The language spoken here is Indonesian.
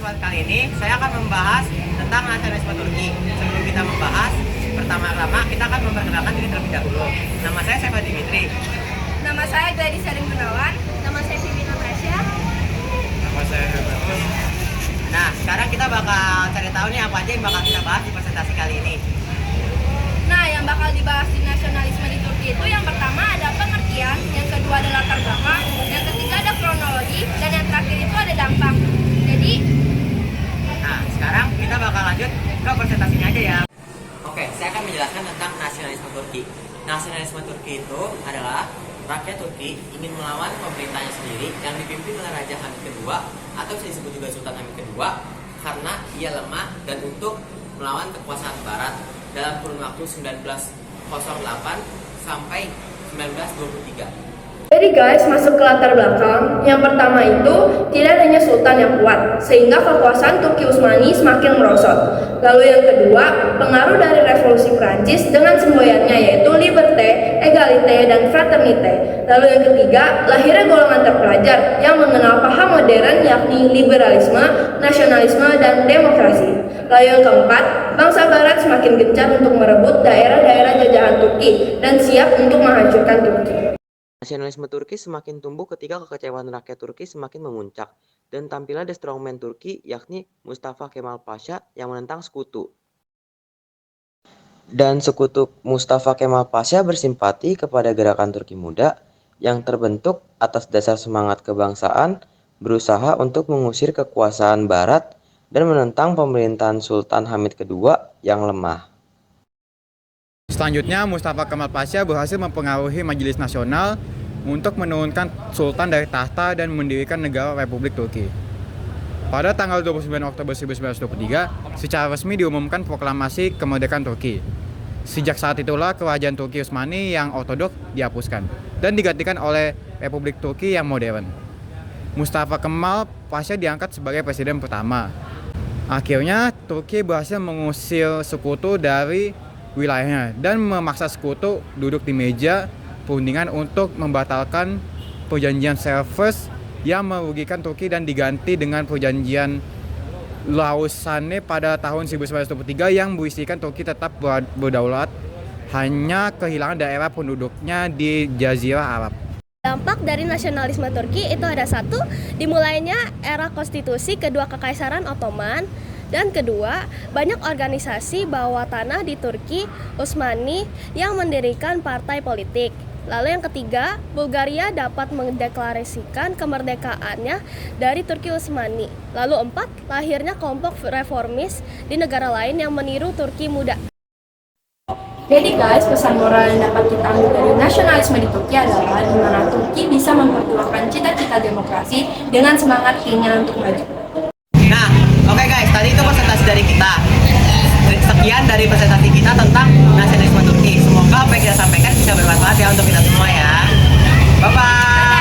kesempatan kali ini saya akan membahas tentang nasionalisme Turki. Sebelum kita membahas, pertama-tama kita akan memperkenalkan diri terlebih dahulu. Nama saya Seva Dimitri. Nama saya Gladys Saring Gunawan. Nama saya Vivina Tasya. Nama saya Hermanus. Nah, sekarang kita bakal cari tahu nih apa aja yang bakal kita bahas di presentasi kali ini. Nah, yang bakal dibahas di nasionalisme di Turki itu yang pertama ada pengertian, yang kedua ada latar belakang, yang ketiga ada kronologi, dan yang terakhir itu ada dampak. Jadi, Nah, sekarang kita bakal lanjut ke presentasinya aja ya. Oke, saya akan menjelaskan tentang nasionalisme Turki. Nasionalisme Turki itu adalah rakyat Turki ingin melawan pemerintahnya sendiri yang dipimpin oleh Raja Hamid kedua atau bisa disebut juga Sultan Hamid kedua karena ia lemah dan untuk melawan kekuasaan Barat dalam kurun waktu 1908 sampai 1923. Jadi guys, masuk ke latar belakang. Yang pertama itu, tidak adanya sultan yang kuat, sehingga kekuasaan Turki Utsmani semakin merosot. Lalu yang kedua, pengaruh dari revolusi Prancis dengan semboyannya yaitu liberté, égalité, dan fraternité. Lalu yang ketiga, lahirnya golongan terpelajar yang mengenal paham modern yakni liberalisme, nasionalisme, dan demokrasi. Lalu yang keempat, bangsa Barat semakin gencar untuk merebut daerah-daerah jajahan Turki dan siap untuk menghancurkan Turki. Nasionalisme Turki semakin tumbuh ketika kekecewaan rakyat Turki semakin memuncak dan tampilnya the strongman Turki yakni Mustafa Kemal Pasha yang menentang sekutu. Dan sekutu Mustafa Kemal Pasha bersimpati kepada gerakan Turki Muda yang terbentuk atas dasar semangat kebangsaan, berusaha untuk mengusir kekuasaan Barat dan menentang pemerintahan Sultan Hamid kedua yang lemah. Selanjutnya, Mustafa Kemal Pasha berhasil mempengaruhi Majelis Nasional untuk menurunkan Sultan dari tahta dan mendirikan negara Republik Turki. Pada tanggal 29 Oktober 1923, secara resmi diumumkan proklamasi kemerdekaan Turki. Sejak saat itulah kerajaan Turki Utsmani yang ortodoks dihapuskan dan digantikan oleh Republik Turki yang modern. Mustafa Kemal Pasha diangkat sebagai presiden pertama. Akhirnya, Turki berhasil mengusir sekutu dari wilayahnya dan memaksa sekutu duduk di meja perundingan untuk membatalkan perjanjian Sevres yang merugikan Turki dan diganti dengan perjanjian Lausanne pada tahun 1923 yang berisikan Turki tetap berdaulat, hanya kehilangan daerah penduduknya di Jazirah Arab. Dampak dari nasionalisme Turki itu ada satu, dimulainya era konstitusi kedua Kekaisaran Ottoman. Dan kedua, banyak organisasi bawah tanah di Turki Utsmani yang mendirikan partai politik. Lalu yang ketiga, Bulgaria dapat mendeklarasikan kemerdekaannya dari Turki Utsmani. Lalu empat, lahirnya kelompok reformis di negara lain yang meniru Turki Muda. Jadi guys, pesan moral yang dapat kita ambil dari nasionalisme di Turki adalah di mana Turki bisa memperjuangkan cita-cita demokrasi dengan semangat keinginan untuk maju. Nah, oke guys, tadi itu presentasi dari kita. Sekian dari presentasi kita tentang nasionalisme Turki. Semoga apa yang kita sampaikan bisa bermanfaat ya untuk kita semua ya. Bye-bye.